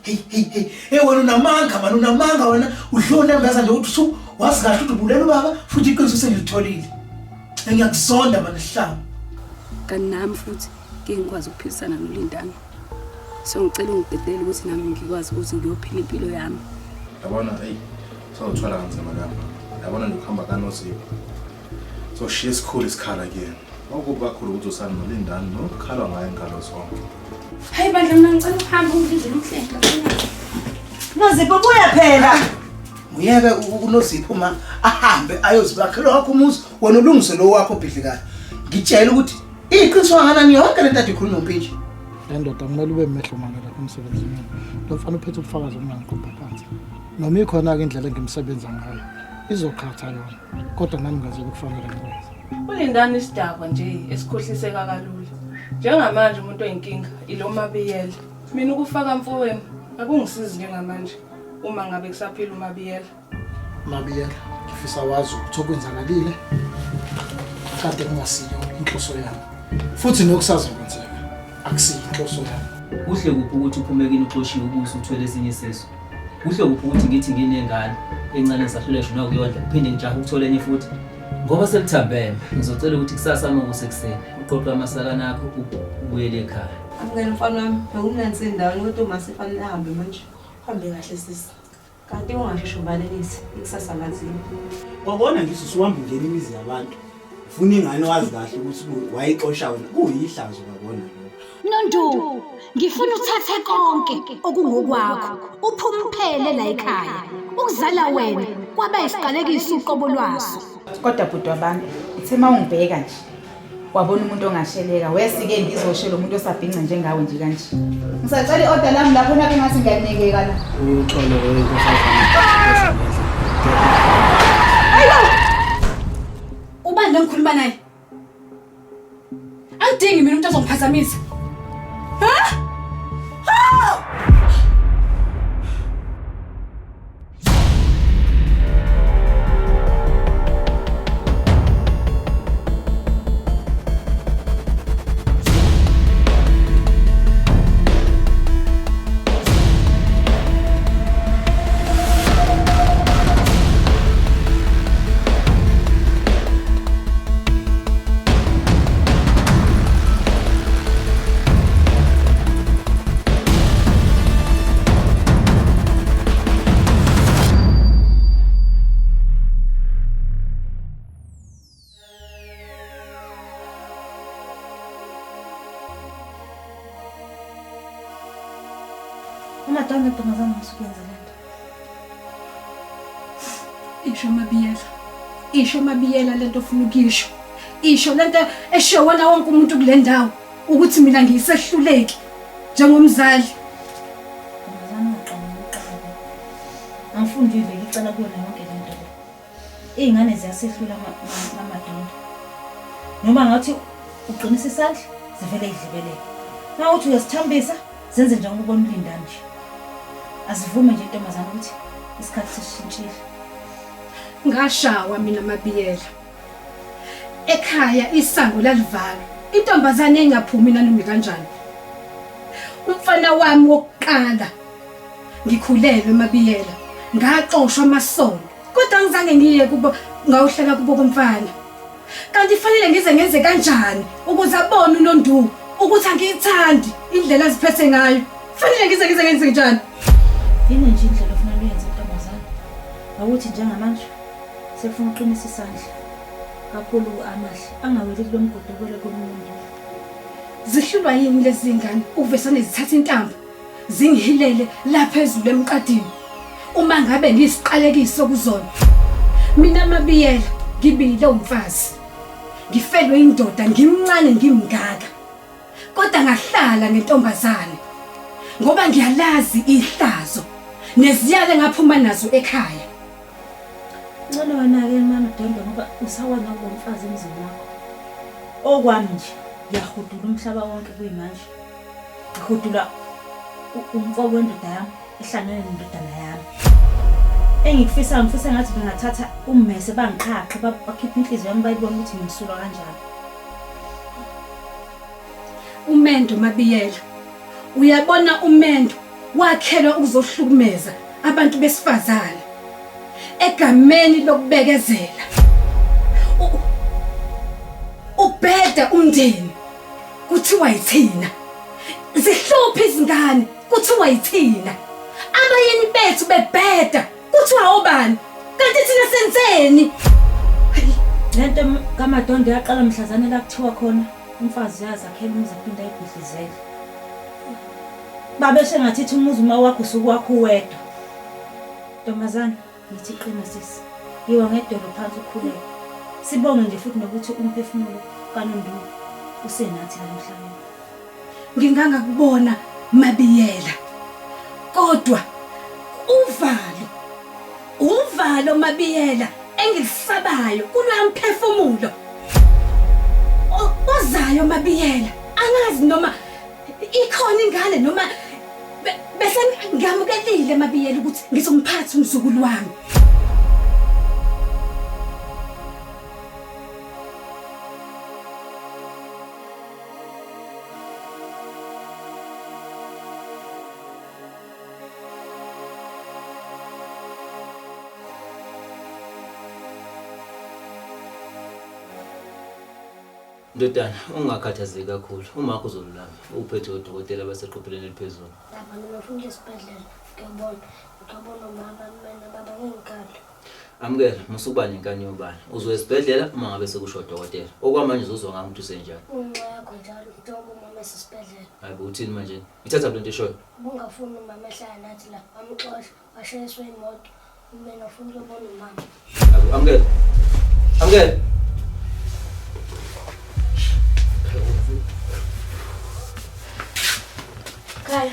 Hey wena unamanga wena udlona ngaza nje uthi wazi kahle ukuthi ubulela ubaba futhi iqiniso selitholile. Ngiyakuzonda manje Hlaba. Kanti nami futhi ngikwazi ukuphilisana noLindani. So ngicela ungidedele ukuthi nami ngikwazi ukuthi ngiyophila impilo yami. Yabona sawuthwala kanzima lapha. Yabona nokuhamba kaNozipho. So she school isikhala again. Ukuba kakhulu ukuthi usana noLindani nokukhala ngaye ngalo zonke. Hayi bandla mina ngicela ukuhamba ungidlule umhlenga. Nozipho buya phela. Uyeke uNozipho uma ahambe ayozibakhela wakho umuzi wena ulungise lo wakho obhidlikayo. Ngitshela ukuthi iqiniso kanani yonke lento ade ikhulunywa uMpintshi. Le ndoda kumele ube mehlo manje lapha emsebenzini. Lofana uphethe ubufakazi obungangiqopha phansi. Noma ikhona ke indlela engimsebenza ngayo. Izokhatha yona. Kodwa nami ngazobe kufanele ngikwenze. Ulindani isidakwa nje esikhohliseka kalula. Njengamanje umuntu oyinkinga ilo Mabiyela. Mina ukufaka mfowenu akungisizi njengamanje uma ngabe kusaphila uMabiyela. Mabiyela, ngifisa wazi ukuthi okwenzakalile. Kade kungasiyo inhloso yami. Futhi nokusazi kwenzeka. Akusiyo inhloso yami. Kuhle kuphi ukuthi uphumekini uxoshiwe ukuze uthwele ezinye iseso. Kuhle kuphi ukuthi ngithi nginengane encane esahluleshwe nakuyondla phinde ngijahe ukuthola enye futhi. Ngoba selithambeme ngizocela ukuthi kusasa uma kusekuseni uqoqwe amasakana akho ubuyele ekhaya. Angena mfana wami bekunensi indawo ukuthi uMasifanele ahambe manje. Hambe kahle sisi. Kanti ungashishumbalelisi ikusasa lazini. Wabona ngithi usuhamba ungena imizi yabantu. Ufuna ingane wazi kahle ukuthi wayixosha wena kuyihlazo babona lo. Nondu, ngifuna uthathe konke okungokwakho. Uphuphele la ekhaya. Ukuzala wena kwaba isiqalekiso uqobo lwaso. Kodwa bhuti wabami, uthe mawungibheka nje. Wabona umuntu ongasheleka, wesike ngizoshela umuntu osabhinca njengawe nje kanje. Ngisacela i-order lami lapho nake ngathi ngiyanikeka la. Uxolo wenkosazana. Ayo! Ubani ngikhuluma naye? Angidingi mina umuntu ozongiphazamisa. Ha? Umadonna ntombazana ngisukuyenza lento. Isho Mabiyela lento ofuna ukisho. Isho lento esho wona wonke umuntu kule ndawo ukuthi mina ngiyisehluleki njengomzali. Ntombazana uqala. Angifundile ngicela kuyona yonke lento. Izingane ziyasehlula amadonda. Noma ngathi uqinisa isandla zivele idlibeleke. Na uthi uyasithambisa zenze njengoba ubona uLindani nje. Asivume nje intombazana ukuthi isikhathi sesishintshile. Ngashawa mina Mabiyela. Ekhaya isango lalivalwa. Intombazane engaphumi nanoma kanjani. Umfana wami wokuqala ngikhulelwe Mabiyela. Ngaxoshwa amasono. Kodwa ngizange ngiye kubo ngawuhlala kubo komfana. Kanti fanele ngenze kanjani ukuze abone uNondu ukuthi angiyithandi indlela aziphethe ngayo. Fanele ngenze njani? Yini nje indlela ofuna uyenze intombazana? Awuthi njengamanje sefuna uqinisa isandla. Kakhulu amahle angaweli kulomgodokolo komuntu. Zihlulwa yini lezi zingane uvesane zithatha intambo zingihilele la phezulu emqadini uma ngabe ngisiqalekiso kuzona. Mina Mabiyela ngibile umfazi. Ngifelwe indoda ngimncane ngimngaka. Kodwa ngahlala ngentombazane ngoba ngiyalazi ihlazo neziyale ngaphuma nazo ekhaya. Ngcono wena ke mama Dembe ngoba usawana ngomfazi emzini wakho. Okwami nje ngiyahudula umhlaba wonke kuyimanje. Ngihudula umfowabo wendoda yami ehlangene nendodana yami. Ngifisa ngathi bengathatha ummese bangiqhaqhe bakhipha inhliziyo yami bayibona ukuthi ngimsulwa kanjani. Umendo Mabiyela. Uyabona umendo wakhelwa uzohlukumeza abantu besifazane egameni lokubekezela. Ubheda umndeni kuthiwa yithina. Zihluphi izingane kuthiwa yithina. Abayeni bethu bebheda kuthiwa obani? Kanti thina senzeni? Lento kaMadondo yaqala mhlazane la kuthiwa khona umfazi yazi akhela umuzi aphinda ayibhidlizele. Babe sengathi umuzi uma wakho usukwakho wedwa. Ntombazana ngithi qina sisi. Yiwa ngedolo phansi ukhuleke. Sibonge nje futhi nokuthi umphefumulo kaNondu usenathi namhlanje. Ngingangakubona Mabiyela. Kodwa uvalo Mabiyela engilisabayo kulo mphefumulo. Ozayo Mabiyela angazi noma ikhona ingane noma bese ngiyamukelile Mabiyela ukuthi ngizomphatha umzukulu wami. Ndodana, ungakhathazeki kakhulu. Uma wakho uzolulama, uphethe odokotela baseqopheleni eliphezulu. Lapha ngifuna isibhedlela. Ngiyabona mama mina baba ngingikhala. Amukela, musuba nenkani yobani. Uzoya esibhedlela uma ngabe sekusho udokotela. Okwamanje uzozwa ngathi ukuthi usenjani. Unxa yakho njalo ngithoba umama esibhedlela. Hayi uthini manje? Ngithatha lento eshoyo. Ungafuni umama ehlala nathi la. Amxoxa, washayiswa imoto. Mina ufuna ukubona umama. Amukela. Amukela. Khaya,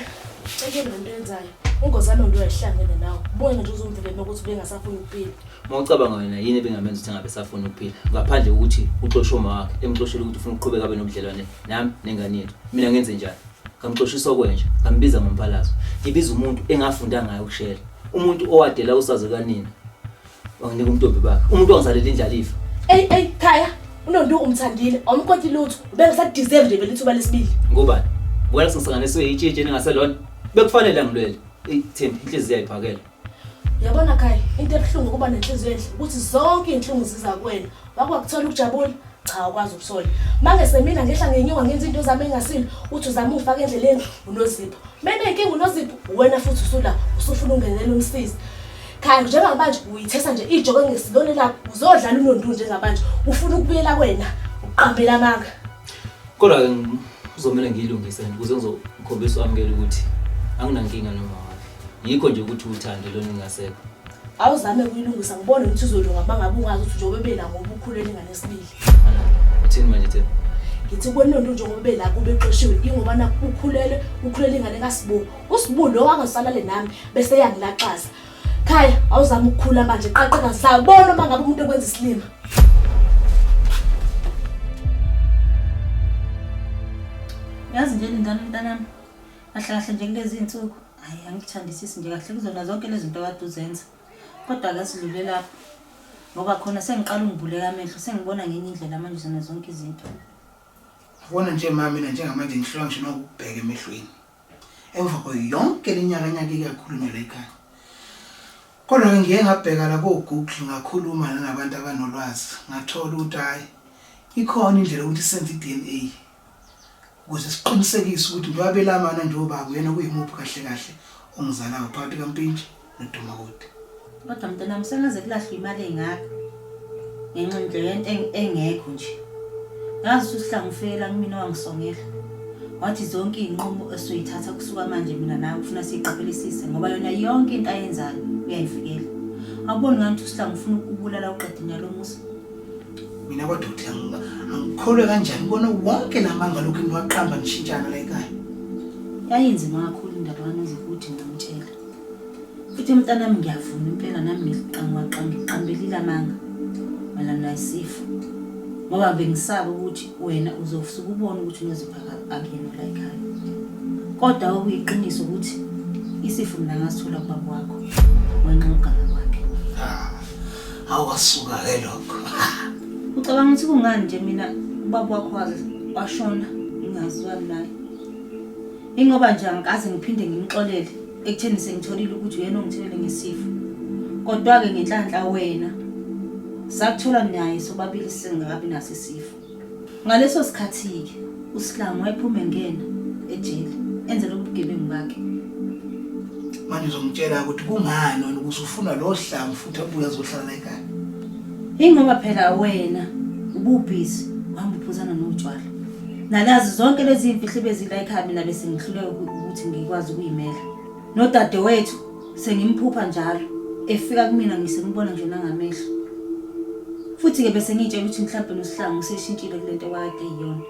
eke lento yenzayo. Ungozana ndo yahlangene nawe. Ubone nje uzomvele nokuthi bengasafuni ukuphila. Mawucabanga wena yini ebengamenza ukuthi angabe safuna ukuphila? Ngaphandle ukuthi uxoshwe uma wakhe, emxoshela ukuthi ufuna ukuqhubeka abe nobudlelwane nami nengane yethu. Mina ngenze njani? Ngamxoshisa okwenje, ngambiza ngomphalazo. Ngibiza umuntu engafunda ngayo ukushela. Umuntu owadela usazi kanini. Wanginika umntombi bakhe. Umuntu ongizalela indlalifa. Ey Khaya, uNondu umthandile. Awumkhonti lutho. Ubengasadeserve nje vele ithuba lesibili. Ngobani? Wena singisanganiswe itshitshi engaselona. Bekufanele angilwele. Thembi inhliziyo yayiphakela. Yabona Khaya, into ebuhlungu kuba nenhliziyo enhle ukuthi zonke inhlungu ziza kuwena. Wakuthola ukujabula, cha ukwazi ukusola. Manje mina ngehla ngenyonga ngenza into zami engasile, uthi uzama ufaka endleleni uNozipho. Mina inkinga uNozipho, wena futhi usula, usufuna ungenela umsizi. Khaya njengamanje uyithesa nje ijoko engesilone lapho, uzodlala uNondu njengamanje. Ufuna ukubuyela kwena, uqambela amanga. Kodwa ke uzomela ngiyilungise ukuze ngizokhombisa amukela ukuthi anginankinga noma wapi. Yikho nje ukuthi uthande lona ingasekho. Awuzame ukuyilungisa ngibone ukuthi uzolunga mangabe ungazi ukuthi ujobe bela ngoba ukhulele ingane esibili. Uthini manje Thembi? Ngithi kuNondu njengoba bela kube eqoshiwe ingoba na ukhulele ingane kaSibu. uSibu lo wangasalale nami bese yangilaxaza. Khaya awuzama ukukhula manje qaqeka sabona mangabe umuntu ekwenza isilima. Yazi nje Lindani mntanami. Kahle nje kulezi insuku. Hayi angithandisisi nje kahle kuzona zonke lezi zinto kade uzenza. Kodwa ke sidlule lapha. Ngoba khona sengiqala ungivuleka amehlo, sengibona ngenye indlela manje zona zonke izinto. Ubona nje mama mina njengamanje ngihlwa ngisho nokubheka emehlweni. Emva koyonke lenyaka ikakhulunywa la ekhaya. Kodwa ngiye ngabheka la ko Google ngakhuluma nabantu abanolwazi, ngathola ukuthi hayi ikhona indlela ukuthi senze iDNA. Ukuze siqinisekise ukuthi ngwabelamana nje obaba yena kuyimuphi kahle ongizalayo phakathi kaMpintshi noDumakoti. Kodwa mntanami sengaze kulahlwa imali engaka. Ngenxa nje yento engekho nje. Yazi usihlangufela kumina wangisongela. Wathi zonke izinqumo esoyithatha kusuka manje mina nawe ufuna siqaphelisise ngoba yona yonke into ayenzayo uyayifikela. Awuboni ngathi usihlanga ufuna ukubulala uqede nyalo musa. Mina kwaDothi angikholwe kanjani ubona wonke lamanga lokho niwaqamba nishintshana la ekhaya. Yayinzima kakhulu indaba kaNozipho uthi ngimtshela. Futhi mntanami ngiyavuma impela nami ngiqambelile amanga malana isifo. Ngoba bengisaba ukuthi wena uzofusuka ubone ukuthi uNozipho akuyena la ekhaya. Kodwa okuyiqiniso ukuthi isifo mina ngasithola kubaba wakho. Wenqoka kwakhe. Awasuka ke lokho. Ucabanga ukuthi kungani nje mina ubaba wakho washona ingazwani naye. Ingoba nje angikaze ngiphinde ngimxolele ekutheni sengitholile ukuthi uyena ongithelele ngesifo. Kodwa-ke ngenhlanhla wena sakuthola naye sobabili singakabi naso isifo. Ngaleso sikhathi-ke uSihlangu wayephuma engena ejele enze lobugebengu bakhe. Manje uzongitshela ukuthi kungani wena ukuthi ufuna lo Hlangu futhi abuye azohlala la ekhaya. Ingoba phela wena ububhizi uhamba uphuzana notshwala. Nalazi zonke lezi imfihlo bezila ekhaya mina bese ngihluleka ukuthi ngikwazi ukuyimela. Nodade wethu sengimphupha njalo efika kumina ngisengibona nje nangamehlo. Futhi ke bese ngitshela ukuthi mhlawumbe noSihlangu seshintshile kulento kwakade iyona.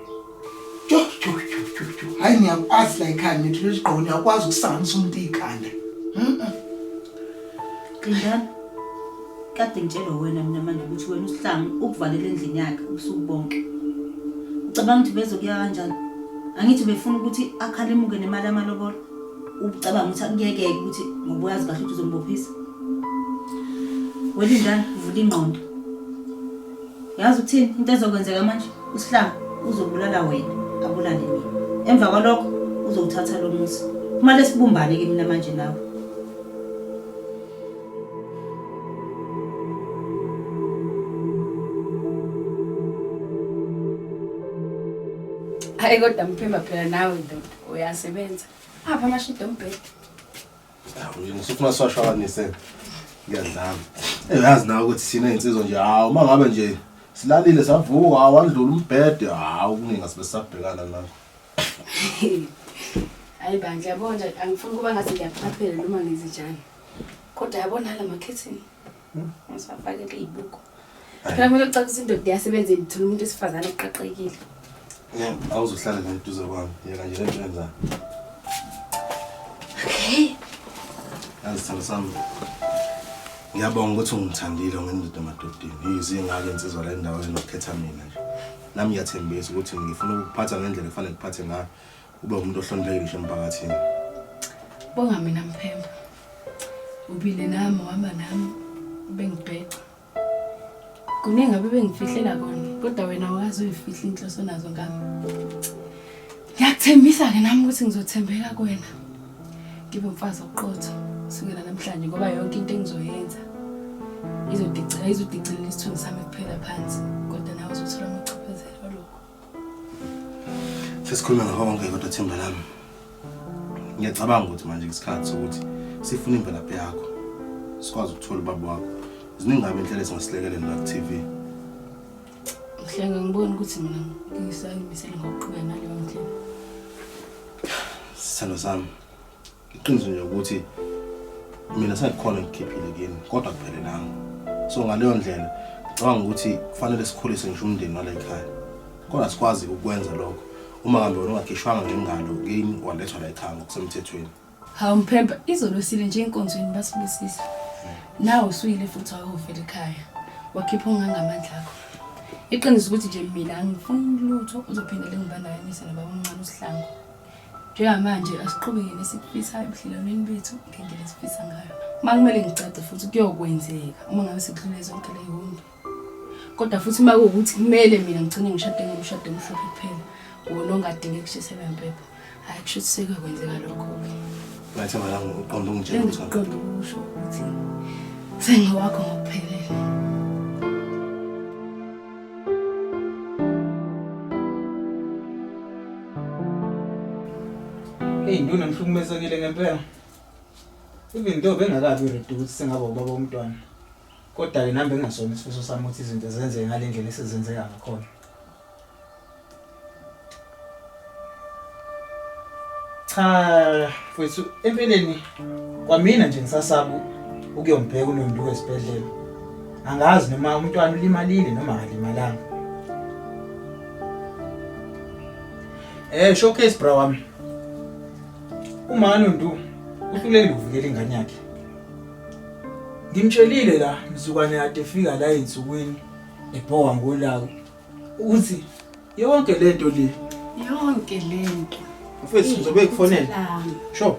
Hayi ngiyakwazi la ekhaya nithi lesigqoko ngiyakwazi ukusanganisa umuntu ikhanda. Lindani. Kade ngitshela wena mina manje ukuthi wena uSihlangu ukuvalela endlini yakhe ubusuku bonke. Ucabanga ukuthi bezokuya kanjani? Angithi befuna ukuthi akhalimuke nemali yamalobolo. Ucabanga ukuthi akuyeke ukuthi ngobuyazi kahle ukuthi uzombophisa. Welindani uvula ingqondo. Yazi ukuthini into ezokwenzeka manje? uSihlangu uzobulala wena, abulale mina. Emva kwalokho uzowuthatha lo muzi. Kumele sibumbane ke mina manje nawe. Hayi kodwa Mphemba phela nawe ndoda uyasebenza. Apha amashito ombhede. Hawu ngifuna siwashwakanise. Ngiyadlala. Uyazi nawe ukuthi sina insizwa nje hawu mangabe nje silalile savuka wandlula umbhede hawu kuningi asibesabhekana nawe. Hayi bandla yabona angifuni kuba ngathi ngiyaphapela noma ngizinjani. Kodwa yabona la marketing. Ngisafakele ibuko. Phela kumele ucacise indoda yasebenza ithola umuntu esifazane oqaqekile. Awuzohlala la eduze kwami yeka nje lento yenza. Okay. Asithanda sami. Ngiyabonga ukuthi ungithandile ngendoda emadodeni. Izingake insizwa la endaweni nokukhetha mina nje. Nami ngiyathembisa ukuthi ngifuna ukuphatha ngendlela efanele ngiphathe ngayo. Ube umuntu ohloniphekile nje emphakathini. Bonga mina Mphemba. Ubile nami wahamba nami bengibheca. Kuningi abe ngifihlela kona kodwa wena awazi uyifihla inhloso nazo ngami. Ngiyakuthembisa ke nami ukuthi ngizothembeka kuwena. Ngibe umfazi oqotho sukela namhlanje ngoba yonke into engizoyenza izodicela isithunzi sami kuphela phansi kodwa nawe uzothola amachaphazelo lokho. Sesikhuluma ngahonke kodwa themba lami. Ngiyacabanga ukuthi manje isikhathi sokuthi sifune imvelaphi yakho. Sikwazi ukuthola ubaba wakho. Ziningi indlela esingasilekele la TV. Ngihlanga ngibona ukuthi mina ngisayimisela ngokuqhubeka naleyo ndlela. Sithando sami. Iqiniso nje ukuthi mina sengikhona ngikhiphile kini kodwa kuphelelanga. So ngaleyo ndlela ngicabanga ukuthi kufanele sikhulise ngisho umndeni wala ekhaya. Kodwa sikwazi ukwenza lokho. Uma ngambe wena ungakhishwanga ngengalo kini walethwa la ekhaya ngokusemthethweni. Hawu Mphemba izolosile nje enkonzweni basibusisa. Nawe usuyile futhi awuvela ekhaya. Wakhipha ongangamandla akho. Iqiniso ukuthi nje mina angifuni lutho uzophindele ngibandakanise nobaba omncane uSihlangu. Njengamanje asiqhubeke nesikufisayo ebudlelwaneni bethu ngendlela esifisa ngayo. Makumele ngicade futhi kuyokwenzeka uma ngabe sekudlule zonke le yonke. Kodwa futhi makuwukuthi kumele mina ngigcine ngishade ngomshado omhlophe kuphela. Wona ongadinge kushisela impepho. Hayi kusho ukuthi sekuyokwenzeka lokho-ke. Ngathi manje uqonda ungitshela ukuthi uqonda ukusho ukuthi sengowakho ngokuphelele. Induna ngihlukumezekile ngempela. Into bengakabi ready ukuthi sengaba ubaba womntwana. Kodwa ke nami bengasona isifiso sami ukuthi izinto zenzeke ngalendlela esezenzeka ngakhona. Cha, mfowethu empeleni kwamina nje ngisasaba ukuyompheka uNonduka esibhedlela. Angazi noma umntwana ulimalile noma akalimalanga. Showcase bra wami. Uma uNondu uhlulekile ukuvikela ingane yakhe. Ngimtshelile la mzukwane kade efika la einsukwini ebhoka ngolako ukuthi yonke lento le Yonke lento mfethu ngizobe kufonela. Sho.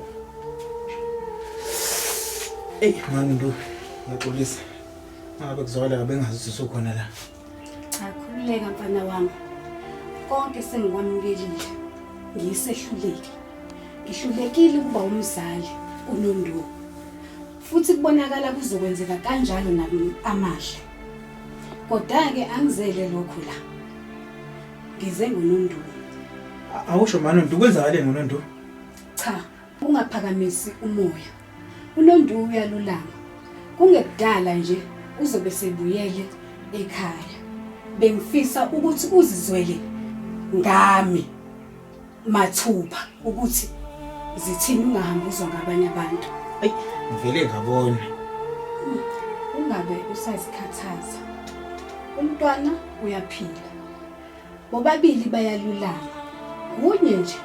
Manu ngiyaxolisa. Ngabe kuzwala bengazi sokhona la. Cha khululeka mfana wami. Konke sengikwamukelile. Ngisehluleki. Ngihlulekile ukuba umzali uNondu. Futhi kubonakala kuzokwenzeka kanjalo nami amahle. Kodwa ke angizele lokho la. Ngize ngoNondu. Awusho manje ukwenzakaleni ngoNondu? Cha, ungaphakamisi umoya. uNondu uyalulama. Kungekudala nje uzobe sebuyele ekhaya. Bengifisa ukuthi uzizwele ngami mathupha ukuthi zithini ungahambuzwa ngabanye abantu. Ayi, ngivele ngabona. Ungabe usazikhathaza. Umntwana uyaphila. Bobabili bayalulama. Kunye nje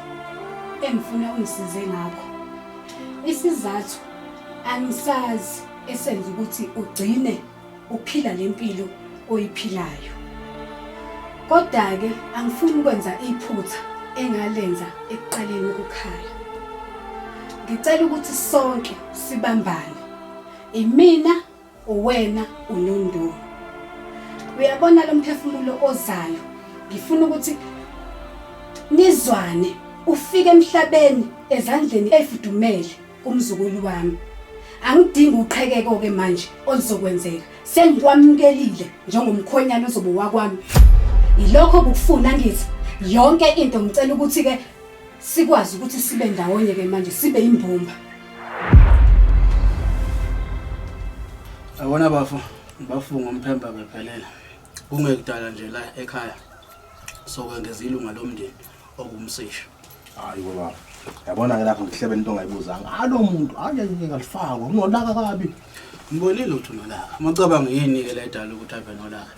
engifuna ungisize ngakho. Isizathu angisazi esenza ukuthi ugcine uphila lempilo oyiphilayo. Kodwa ke angifuni ukwenza iphutha engalenza ekuqaleni ukukhaya. Ngicela ukuthi sonke sibambane. Imina, uwena, uNondu. Uyabona lo mphefumulo ozayo. Ngifuna ukuthi nizwane ufike emhlabeni ezandleni efudumele kumzukulu wami. Angidingi uqhekeko ke manje olizokwenzeka. Sengikwamukelile njengomkhonyana ozobe wakwami. Ilokho bukufuna ngithi yonke into ngicela ukuthi ke sikwazi ukuthi sibe ndawonye ke manje sibe imbumba. Abona bafunga umphemba bephelela. Kungekudala nje la ekhaya. Sokwengeza ilunga lomndeni okumsisha. Hayi baba. Yabona ke lapho ngihlebe into ongayibuzanga. Alo muntu ayeke kalifakwa kunolaka kabi. Ngibonile ukuthi unolaka. Macabanga yini ke la edala ukuthi abe nolaka.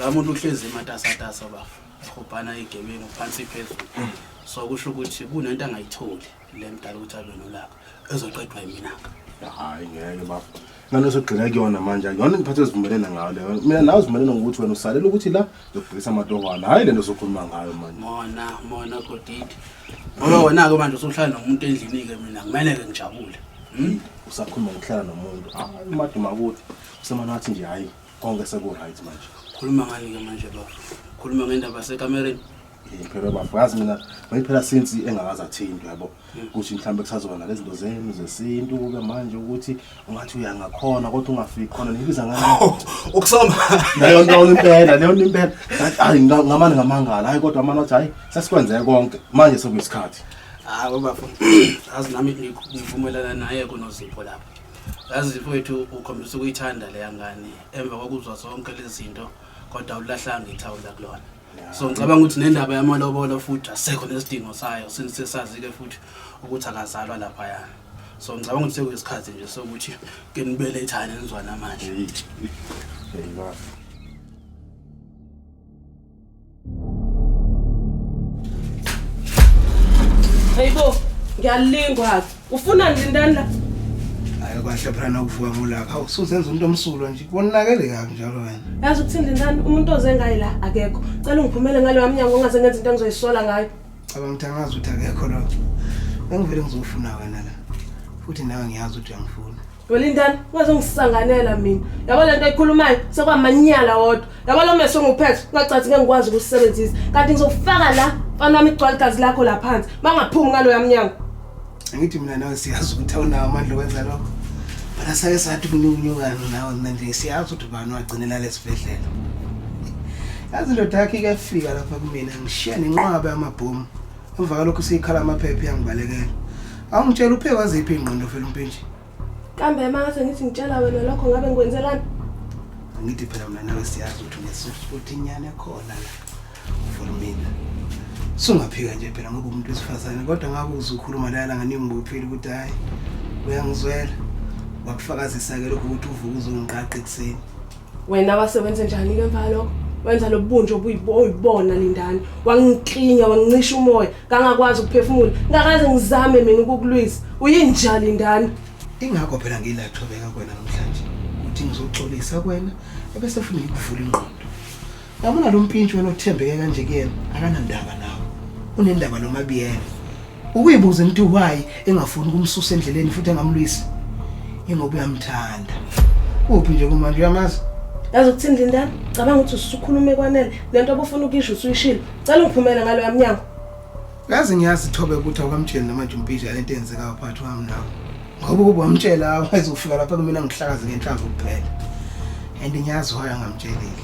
La muntu uhlezi ematasatasa bafu. Khopana igebengu phansi phezulu. So kusho ukuthi kunento angayitholi le mdala ukuthi abe nolaka. Ezoqedwa yiminaka. Hayi ngeke baba. Ngane sogcina kuyona manje yona ngiphathe sivumelene ngayo leyo. Mina nawe sivumelene ngokuthi wena usalela ukuthi la uzobhekisa amadokwana. Hayi lento sokhuluma ngayo manje. Mona kodidi. Ngoba wena ke manje usuhlala nomuntu endlini ke mina kumele ke ngijabule. Usakhuluma ngokuhlala nomuntu. Hayi maduma ukuthi usemana wathi nje hayi konke seku right manje. Khuluma ngani ke manje baba? Khuluma ngendaba sekamereni. Phela bafazi mina mayiphela since engakaza thinto yabo ukuthi mhlambe kusazoba nalezi zinto zenu zesintu kube manje ukuthi ungathi uyangakhona kodwa ungafiki khona nibiza ngani ukusoma leyo nto impela hayi ngamani ngamangala hayi kodwa amana wathi hayi sasikwenzeke konke manje sekuyisikhathi hayi baba azi nami ngivumelana naye kuNozipho lapha yazi mfowethu ukhombisa ukuyithanda le yangane emva kokuzwa zonke lezi zinto kodwa ulahlanga ithawula kulona. So ngicabanga ukuthi nendaba yamalobolo futhi asekho nesidingo sayo since sazi ke futhi ukuthi akazalwa lapha yana. So ngicabanga ukuthi sekuyisikhathi nje sokuthi ke nibelethane nizwana manje. Hayibo, ngiyalingwa. Ufuna Lindani la? Hayi kahle phela nokuvuka ngolaka. Awusuzenza umuntu omsulwa nje. Kubonakele kabi njalo wena. Yazi ukuthini Lindani umuntu ozengayi la akekho. Cela ungiphumele ngalo yamnyango ongaze ngenza into engizoyisola ngayo. Cabanga ukuthi angazi ukuthi akekho lo. Bengivele ngizofuna wena la. Futhi nawe ngiyazi ukuthi uyangifuna. Lindani, ungaze ngisanganela mina. Yabo lento ekhulumayo sekwamanyala wodwa. Yabo lo meso nguphethe, ungacathi ngeke ngikwazi ukusebenzisa. Kanti ngizofaka la, mfana wami igcwala igazi lakho la phansi. Mangaphumi ngalo yamnyango. Angithi mina nawe siyazi ukuthi awunawo amandla okwenza lokho. Bala sake sathi kunyunyukana nawe manje siyazi ukuthi ubani wagcinela lesibhedlela. Yazi ndoda yakhe ikafika lapha kumina ngishiya nenqwaba yamabhomu. Emva kalokho siyikhala amaphepha yangibalekela. Awungitshela uphe waziphi ingqondo phela Mpintshi. Kambe manje ngithi ngitshela wena lokho ngabe ngikwenzelani? Angithi phela mina nawe siyazi ukuthi unesuthi inyane khona la. For mina. Sungaphika nje phela ngoba umuntu wesifazane kodwa ngabe uzukhuluma la nganimbophile ukuthi hayi uyangizwela. Wakufakazisa ke lokho ukuthi uvuka uzongiqaqa ekseni. Wena wasebenza njani ke mva lokho? Wenza lobunje obuyibona Lindani. Wangiklinya wangincisha umoya, ngangakwazi ukuphefumula. Ngakaze ngizame mina ukukulwisa. Uyinjani Lindani? Ingakho phela ngila Thobeka kwena namhlanje. Uthi ngizoxolisa kwena ebese futhi ngikuvula ingqondo. Yabona lo Mpintshi wena othembeke kanje kuyena akanandaba nawe. Unendaba nomabiyela. Ukuyibuza into why engafuni ukumsusa endleleni futhi engamlwisi. Ingoba uyamthanda. Kuphi nje kumanje uyamazi? Yazi ukuthini Lindani? Cabanga ukuthi usukhulume kwanele. Lento obufuna ukisho usuyishilo. Cela ungiphumele ngalo yamnyango. Yazi ngiyazi Thobeka ukuthi awukamtsheli namanje Mpintshi lento enzeka phakathi wami nawe. ngoba kuba wamtshela wayezofika lapha kumina ngihlakaze ngenhlanzi kuphela and ngiyazi waya ngamtshelile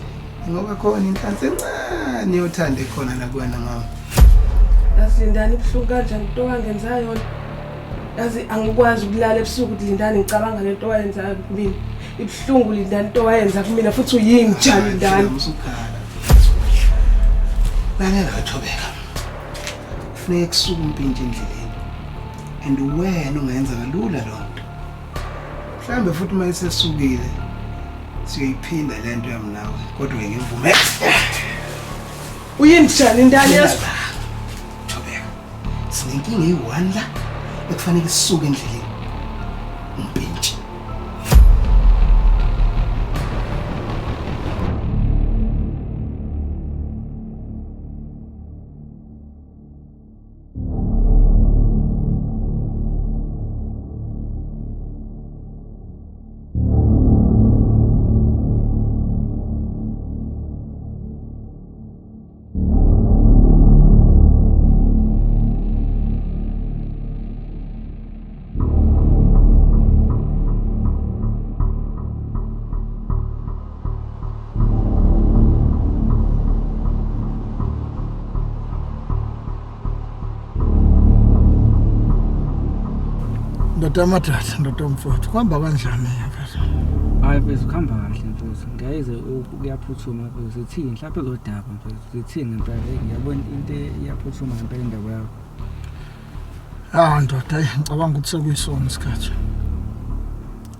ngoba khona inhlanzi encane yothande khona la kuwena ngami Lindani ibuhlungu kanjani into wangenza yona yazi angikwazi ukulala ebusuku ukuthi Lindani ngicabanga lento wayenzayo kumina ibuhlungu Lindani into wayenza kumina futhi uyinjani Lindani usukhala lalela Thobeka kufuneka kusuke Mpintshi endleleni and wena ungenza kalula lonto mhlambe futhi uma isesukile siyiphinda lento yami nawe kodwa ngiyivumela uyinjani Lindani yazi sinenkinga eyi-1 la ekufanele sisuke endleleni Mpintshi Ndotamathatha ndotomfowethu kuhamba kanjani mfethu? Hayi mfethu kuhamba kahle mfethu. Ngiyayizwe ukuyaphuthuma mfethu. Sithini mhlawumbe uzodaba mfethu. Sithini ngempela ngiyabona into iyaphuthuma ngempela indaba yakho. Ndoda ngicabanga ukuthi sekuyisona isikhathi.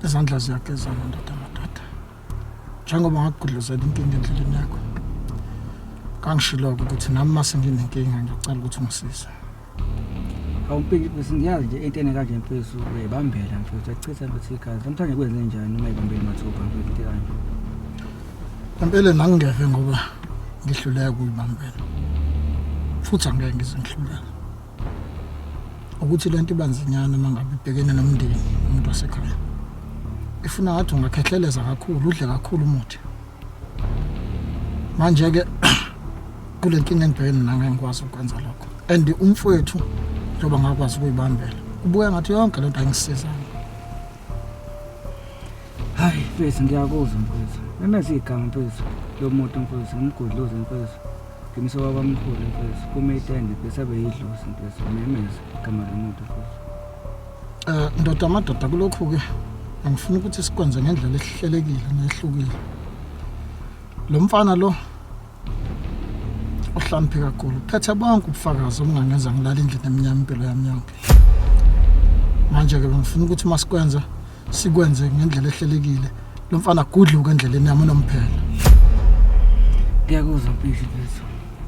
Izandla ziyagezana ndotamathatha. Njengoba ngakugudluzela inkinga endleleni yakho. Kangishilo ukuthi nami mase nginenkinga ngiyacela ukuthi ungisize. Awumpiki bese ngiyazi nje into enekaje mfethu uyibambela mfethu achitha mfethu igazi namhlanje kwenze njani ungayibambeli mathupha mfethu into kanje ngempela nangingeve ngoba ngihluleka ukuyibambela futhi angeke ngizingihluleka ukuthi lento ibanzinyana mangabe ibhekene nomndeni umuntu wasekhaya ifuna ngathi ungakhehleleza kakhulu udle kakhulu umuthi manje ke kule nkinga engibhekene nayo ngikwazi ukwenza lokho and umfowethu njoba ngakwazi ukuyibambela ubuya ngathi yonke lento ayingisiza hayi mfethu ngiyakuzwa mfethu memezi igama mfethu lo muntu mfethu ngimgudluze mfethu ngimso kwabamkhulu mfethu kumayitende bese abe yidlozi mfethu memezi igama lomuntu mfethu ndoda madoda kulokhu ke angifuna ukuthi sikwenze ngendlela ehlelekile nehlukile lo mfana lo uhlamphe kakhulu phethe bonke ubufakazi obungangenza ngilala endlini emnyama impilo yami yonke manje ke ngifuna ukuthi masikwenza sikwenze ngendlela ehlelekile lo mfana gudluka endleleni yami nomphela ngiyakuzwa Mpintshi mfethu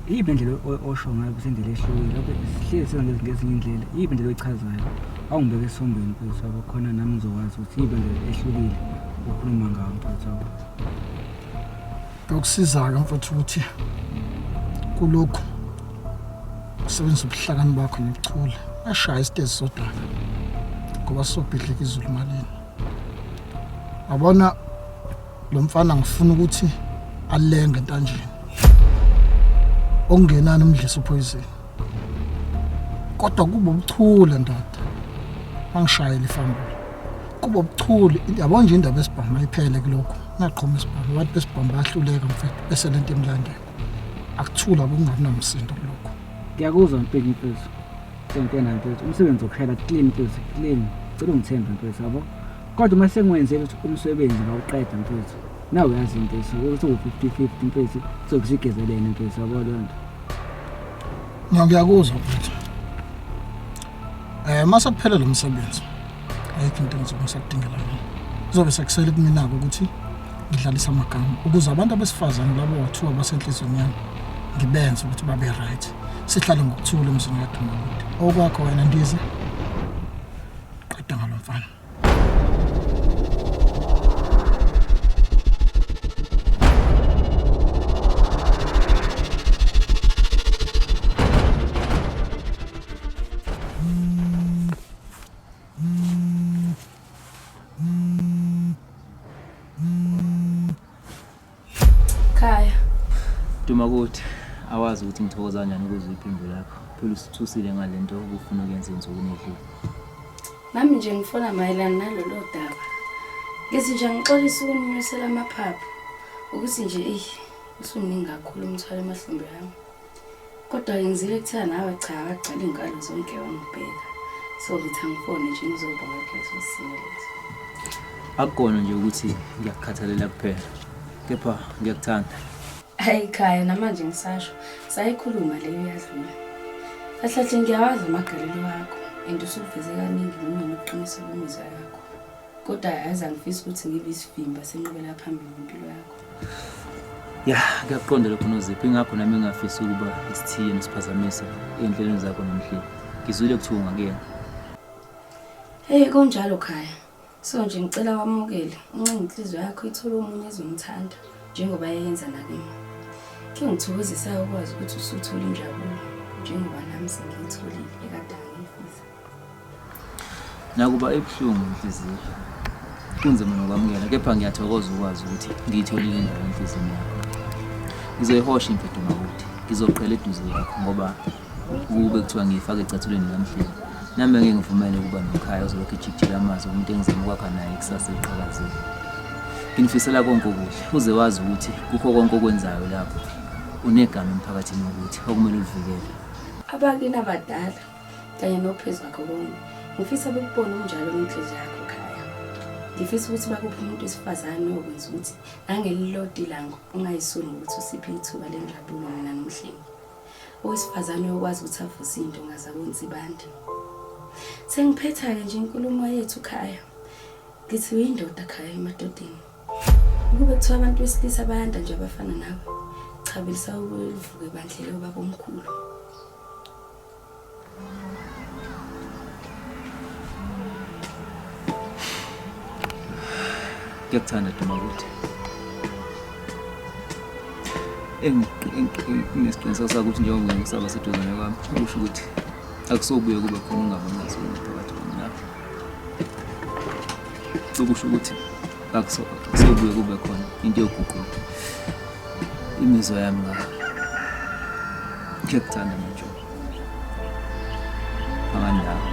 yibe indlela osho ngayo kusendlela ehlukile lapho sihlezi senze ngezinye indlela yibe indlela oyichazayo awungibeke esombeni mfethu abakhona nami ngizokwazi ukuthi yibe indlela ehlukile ukukhuluma ngayo mfethu ngokusiza-ke mfethu ukuthi kulokhu usebenzisa ubuhlakani bakho nobuchule ashaya isitezi sodaka ngoba sobhidlika izulu malini wabona lo mfana ngifuna ukuthi alenge entanjeni okungenani umdlisa uphoyizeni kodwa kuba ubuchule ndoda angishayela ifambula kuba ubuchule yabona nje indaba esibhama iphele kulokho naqhoma esibhama wathi besibhama bahluleka mfethu bese lento imlandela akuthula kungabi namsindo lokho ngiyakuzwa Mpintshi mfethu sentena mfethu umsebenzi wokushayela clean mfethu clean cela ungithembe mfethu yabo kodwa uma sengwenzele umsebenzi ngawuqeda mfethu nawe uyazi mfethu ukuthi u50-50 mfethu sokusigezelene mfethu yabo lonto ngiyakuzwa mfethu mase kuphela lo msebenzi ayikho into engizokudingela yona kuzobe sekusele kumina ukuthi ngidlalisa amagama ukuze abantu abesifazane labo wathiwa basenhlizweni yami ngibenze ukuthi babe right sihlale ngokuthula emzini kaDuma okwakho wena ndize qeda ngalo mfana Khaya Duma ukuthi awazi ukuthi ngithokoza kanjani ukuzwa iphimbo lakho phela usithusile ngalento obufuna ukuyenza ensukwini edlule Nami nje ngifuna mayelana nalolu daba. Ngithi nje ngixolisa ukunyusela amaphaphu ukuthi nje usuningi kakhulu umthwalo emahlombe yami. Kodwa ngizile kuthiwa nawe cha akagcwala ingalo zonke wangibheka. So ngithi angifone nje ngizobona leso simo leso. Akukona nje ukuthi ngiyakukhathalela kuphela. Kepha ngiyakuthanda. Hayi Khaya namanje ngisasho sayikhuluma leyo yadlula. Kahle ngiyawazi amagalelo akho and usuveze kaningi noma nokuqinisa kwemizwa yakho. Kodwa azangifisa ukuthi ngibe isivimba senqubela phambili impilo yakho. Ya, ngiyaqonda lokho Nozipho, ingakho nami ngingafisa ukuba isithiye nesiphazamisa endleleni zakho nomhleli. Ngizwile kuthiwa ungakuyena. Hey konjalo Khaya. So nje ngicela wamukele uncenga inhliziyo yakho ithole umunye ezomthanda njengoba yayenza nakimi. Ke ngithokozisa ukwazi ukuthi usuthola injabulo njengoba nami sengiyitholile ekade ngiyifisa. Nakuba ebuhlungu inhliziyo. Kunzima nokwamukela kepha ngiyathokoza ukwazi ukuthi ngiyitholile indawo enhliziyweni yakho. Ngizoyihosha imfihlo makude. Ngizoqhela eduze yakho ngoba kube kuthiwa ngiyifaka ecathulweni namhlanje. Nami ngeke ngivumele ukuba nokhaya ozolokhu ejikijela amazwi umuntu engizama ukwakha naye kusasa eqhakazini. Nginifisela konke okuhle. Uze wazi ukuthi kukho konke okwenzayo lapho unegama emphakathini ukuthi okumele ulivikele. Abakini abadala kanye nophezu wakho bonke. Ngifisa bekubona unjalo ngenhliziyo yakho Khaya. Ngifisa ukuthi bakuphe umuntu wesifazane okwenza ukuthi nangelilodwa ilanga ungayisoni ukuthi usiphe ithuba lenjabulo mina nomhleli. Owesifazane okwazi ukuthi avuse into ngazakwenza ibandi. Sengiphetha-ke nje inkulumo yethu Khaya. Ngithi uyindoda Khaya emadodeni. Ukube kuthiwa abantu besilisa bayanda nje abafana nawe. Cha belisa ukuvuka ebandleni obaba omkhulu. Ngiyakuthanda Dumakude. Nginesiqiniseko sokuthi njengoba ngisaba seduzane kwami kusho ukuthi akusobuye kube khona ungabonakala phakathi kwami nawe. Kusho ukuthi akusobuye kube khona into yoguquko. Imizwa yami ngawe. Ngiyakuthanda manje. Abandawo.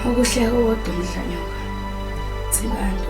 Okuhle kodwa mdlanyoka. Sibando